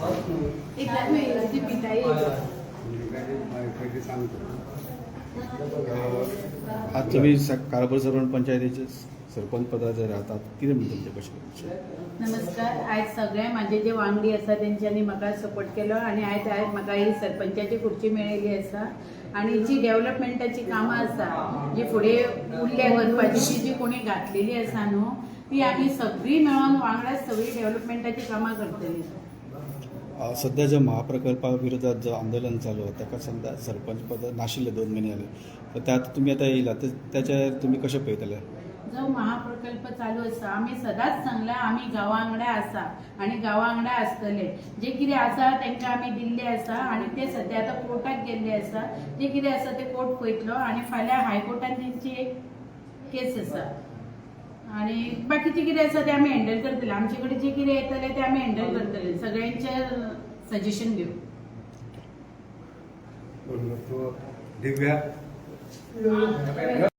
आज तुम्ही कारभार सरवण पंचायतीचे सरपंच पदाचे राहतात कितें म्हणटा तुमचे कशें? नमस्कार. आज सगळे माझे जे वांगडी आसा तेंच्यांनी म्हाका सपोर्ट केलो आणि आज म्हाका ही सरपंचाची खुर्ची मेळिल्ली आसा आणि जी डेव्हलपमेंटाची कामां आसा जी फुडें उरल्या करपाची जी कोणी घातलेली आसा न्हू ती आमी सगळी मेळून वांगडा सगळी डेव्हलपमेंटाची कामां करतली. सध्या जो महाप्रकल्पा विरोधात जो आंदोलन चालू आहे ताका सध्या सरपंच पद नाशिल्ले 2 महिने जाले, तर त्यात तुम्ही आता येयला तर त्याच्यार तुम्ही कशें पळयतले? जो महाप्रकल्प चालू आसा आमी सदांच सांगला आमी गांवांगडा आसा आणि गांवांगडा आसतले. जे कितें आसा तांकां आमी दिल्ले आसा आणि ते सध्या आतां कोर्टाक गेल्ले आसा. जे कितें आसा ते कोर्ट पळयतलो आणि फाल्यां हायकोर्टान तेंची एक केस आसा आणि बाकीचे कितें आसा ते आमी हँडल करतले. आमचे कडेन जे कितें येतले ते आमी हँडल करतले, सगळ्यांचे सजेशन घेऊ. दिव्या